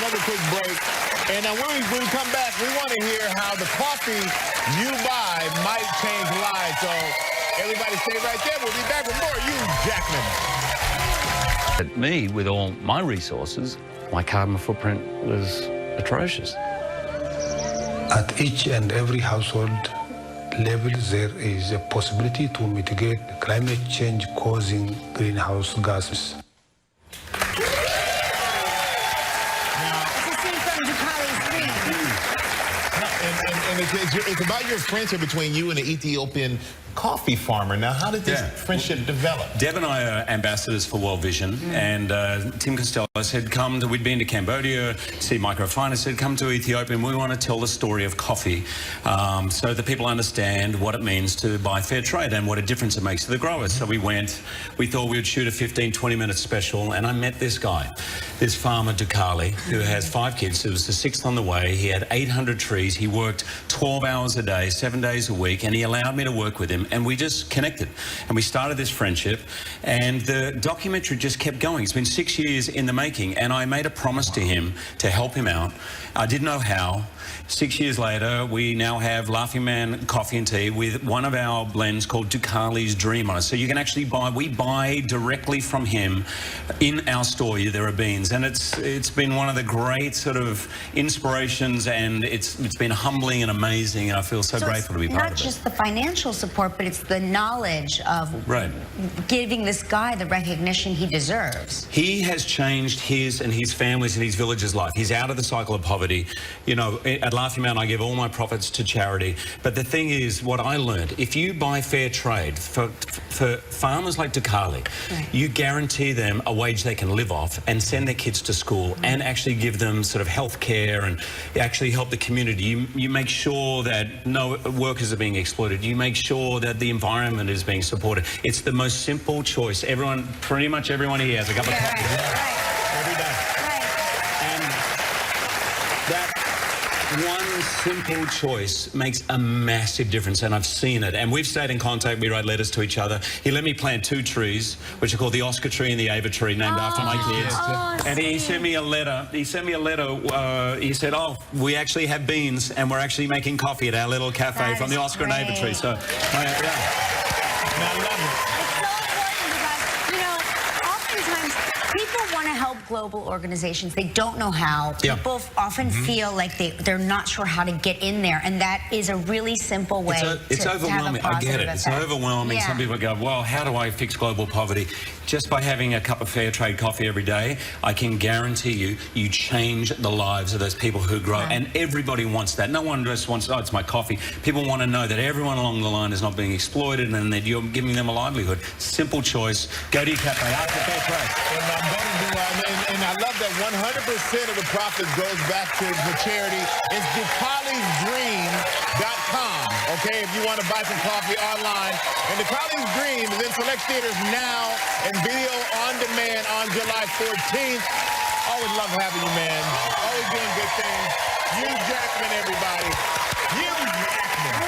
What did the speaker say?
another quick break. And when we come back, we want to hear how the coffee you buy might change lives. So everybody stay right there. We'll be back with more Hugh Jackman. At me, with all my resources, my carbon footprint was atrocious. At each and every household level, there is a possibility to mitigate climate change causing greenhouse gases. It's about your friendship between you and the Ethiopian coffee farmer. Now, how did this friendship develop? Deb and I are ambassadors for World Vision, and Tim Costello said, we'd been to Cambodia, see microfinance, said, come to Ethiopia, and we want to tell the story of coffee so that people understand what it means to buy fair trade and what a difference it makes to the growers. So we went, we thought we would shoot a 15, 20-minute special, and I met this guy, this farmer, Dukali, who has 5 kids. It was the 6th on the way. He had 800 trees. He worked 12 hours a day, 7 days a week, and he allowed me to work with him. And we just connected, and we started this friendship, and the documentary just kept going. It's been 6 years in the making, and I made a promise to him to help him out. I didn't know how. 6 years later, we now have Laughing Man coffee and tea with one of our blends called Dukali's Dream on it. So you can actually we buy directly from him in our store. There are beans, and it's been one of the great sort of inspirations, and it's been humbling and amazing, and I feel so grateful to be part of it. Not just the financial support, but it's the knowledge of giving this guy the recognition he deserves. He has changed his and his family's and his village's life. He's out of the cycle of poverty. You know, at Laughing Man, I give all my profits to charity. But the thing is, what I learned, if you buy fair trade for farmers like Dukali, you guarantee them a wage they can live off and send their kids to school and actually give them sort of health care and actually help the community. You make sure that no workers are being exploited. You make sure that the environment is being supported. It's the most simple choice. Everyone, pretty much everyone here has a cup of coffee every day. And that one simple choice makes a massive difference, and I've seen it. And we've stayed in contact. We write letters to each other. He let me plant 2 trees, which are called the Oscar tree and the Ava tree, named after my kids. And he sent me a letter. He sent me a letter. He said, "Oh, we actually have beans, and we're actually making coffee at our little cafe from the Oscar and Ava tree." So, I love it. It's so important because, you know, oftentimes people want to help global organizations. They don't know how. People often feel like they're not sure how to get in there, and that is a really simple way it's overwhelming. To have a I get it. effect. It's overwhelming. Some people go, well, how do I fix global poverty? Just by having a cup of fair trade coffee every day, I can guarantee you change the lives of those people who grow. And everybody wants that. No one just wants, oh, it's my coffee. People want to know that everyone along the line is not being exploited and that you're giving them a livelihood. Simple choice. Go to your cafe. Ask for fair trade. And I love that 100% of the profit goes back to the charity. It's Dukali'sDream.com. Okay, if you want to buy some coffee online. And Dukali's Dream is in select theaters now and video on demand on July 14th. Always love having you, man. Always doing good things. Hugh Jackman, everybody. Hugh Jackman.